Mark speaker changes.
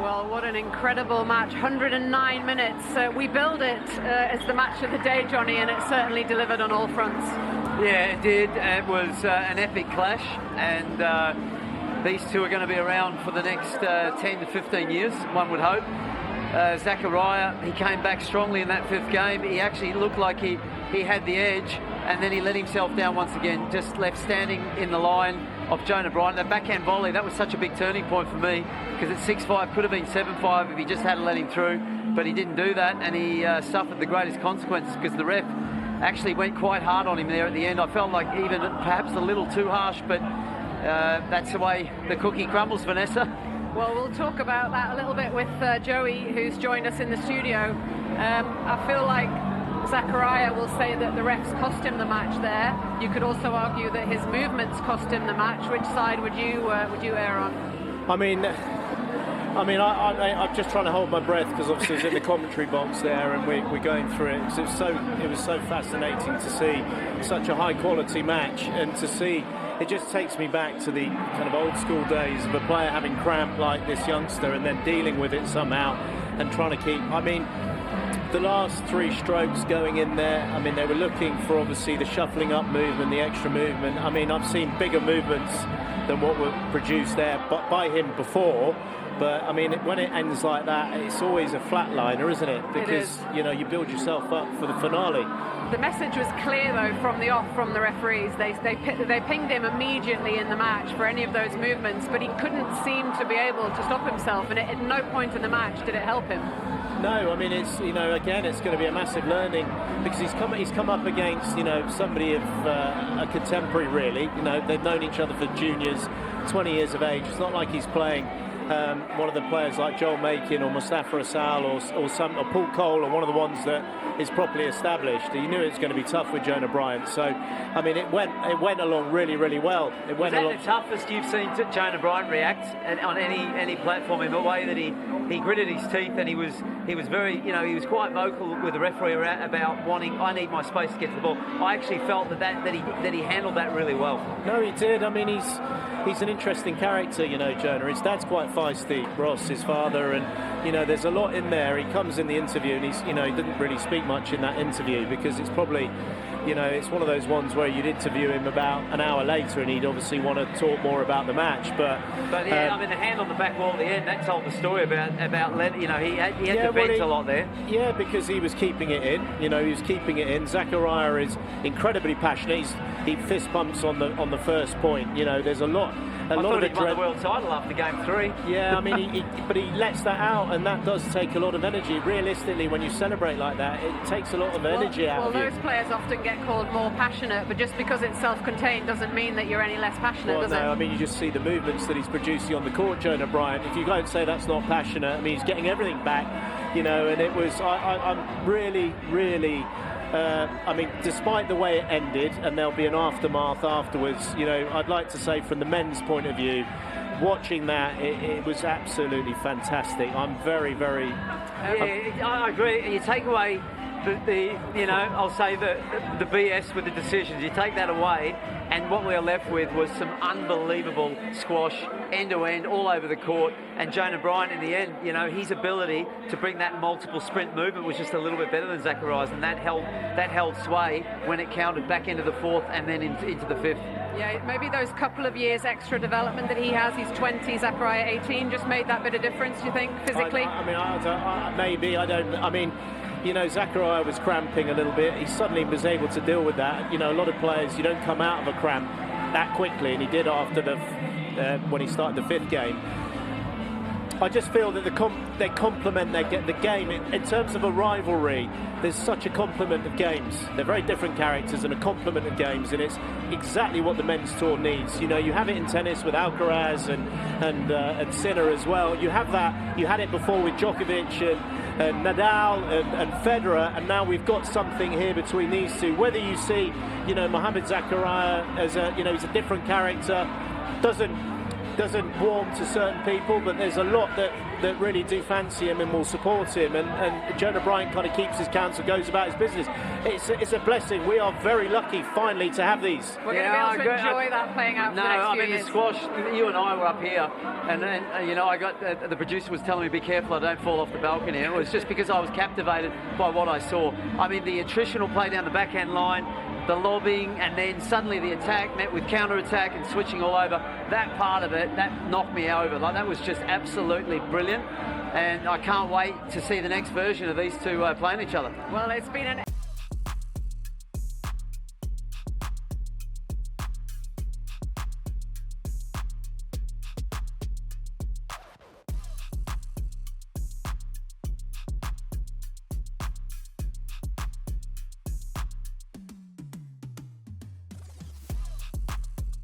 Speaker 1: Well, what an incredible match, 109 minutes. We billed it as the match of the day, Johnny, and it certainly delivered on all fronts.
Speaker 2: Yeah, it did. It was an epic clash, and these two are going to be around for the next 10 to 15 years, one would hope. Zakaria, he came back strongly in that fifth game. He actually looked like he had the edge, and then he let himself down once again, just left standing in the line of Jonah Bryant. That backhand volley, that was such a big turning point for me, because at 6-5 could have been 7-5 if he just hadn't let him through, but he didn't do that, and he suffered the greatest consequences because the ref actually went quite hard on him there at the end. I felt like even perhaps a little too harsh, but that's the way the cookie crumbles, Vanessa.
Speaker 1: Well, we'll talk about that a little bit with Joey, who's joined us in the studio. I feel like Zakaria will say that the refs cost him the match there. You could also argue that his movements cost him the match. Which side would you err on?
Speaker 3: I'm just trying to hold my breath, because obviously it's in the commentary box there, and we're going through it. So it was so fascinating to see such a high quality match, and to see. It just takes me back to the kind of old school days of a player having cramp like this youngster and then dealing with it somehow and trying to keep. The last three strokes going in there, they were looking for obviously the shuffling up movement, the extra movement. I've seen bigger movements than what were produced there by him before. But when it ends like that, it's always a flatliner, isn't it? Because you build yourself up for the finale.
Speaker 1: The message was clear, though, from the off from the referees. They pinged him immediately in the match for any of those movements, but he couldn't seem to be able to stop himself, and at no point in the match did it help him.
Speaker 3: No, it's again, it's going to be a massive learning, because he's come up against somebody of a contemporary, really. They've known each other for juniors, 20 years of age. It's not like he's playing one of the players like Joel Makin or Mustafa Asal or Paul Cole, or one of the ones that is properly established. He knew it was going to be tough with Jonah Bryant. So it went along really, really well.
Speaker 2: Was that the toughest you've seen Jonah Bryant react on any platform, in the way that he gritted his teeth, and he was very, he was quite vocal with the referee about wanting, I need my space to get to the ball. I actually felt that he handled that really well.
Speaker 3: No, he did. He's an interesting character, Jonah. His dad's quite feisty, Ross, his father, and there's a lot in there. He comes in the interview, and he didn't really speak much in that interview, because it's probably, it's one of those ones where you'd interview him about an hour later, and he'd obviously want to talk more about the match. But
Speaker 2: yeah, the hand on the back wall at the end, that told the story about he had to vent a lot there.
Speaker 3: Yeah, because he was keeping it in. He was keeping it in. Zakaria is incredibly passionate. He fist bumps on the first point. There's a lot.
Speaker 2: I thought he won the world title after game 3.
Speaker 3: Yeah, but he lets that out, and that does take a lot of energy. Realistically, when you celebrate like that, it takes a lot of energy out of you.
Speaker 1: Well, those players often get called more passionate, but just because it's self-contained doesn't mean that you're any less passionate, does it?
Speaker 3: You just see the movements that he's producing on the court, Jonah Bryant. If you don't say that's not passionate, he's getting everything back, and it was. I'm really, really. Despite the way it ended, and there'll be an aftermath afterwards, I'd like to say from the men's point of view, watching that, it was absolutely fantastic. I'm very, very...
Speaker 2: I agree. You take away I'll say the BS with the decisions. You take that away, and what we are left with was some unbelievable squash, end-to-end, all over the court. And Jonah Bryant, in the end, his ability to bring that multiple sprint movement was just a little bit better than Zakaria's, and that held sway when it counted back into the fourth and then into the fifth.
Speaker 1: Yeah, maybe those couple of years extra development that he has, he's 20, Zakaria 18, just made that bit of difference, do you think, physically?
Speaker 3: Zakaria was cramping a little bit. He suddenly was able to deal with that. A lot of players, you don't come out of a cramp that quickly, and he did after when he started the fifth game. I just feel that they complement the game. In terms of a rivalry, there's such a complement of games. They're very different characters and a complement of games, and it's exactly what the men's tour needs. You have it in tennis with Alcaraz and Sinner as well. You have that. You had it before with Djokovic and Nadal and Federer, and now we've got something here between these two. Whether you see, Mohamad Zakaria as he's a different character, doesn't doesn't warm to certain people, but there's a lot that really do fancy him and will support him, and Jonah Bryant kind of keeps his counsel, goes about his business. It's a blessing. We are very lucky finally to have these.
Speaker 1: We're going to be able to enjoy that playing out for the next few years.
Speaker 2: The squash, you and I were up here, and then, you know, I got the producer was telling me, be careful, I don't fall off the balcony. And it was just because I was captivated by what I saw. I mean, the attritional play down the backhand line, the lobbing, and then suddenly the attack met with counter-attack and switching all over. That part of it, that knocked me over. Like, that was just absolutely brilliant. And I can't wait to see the next version of these two playing each other.
Speaker 1: Well, it's been an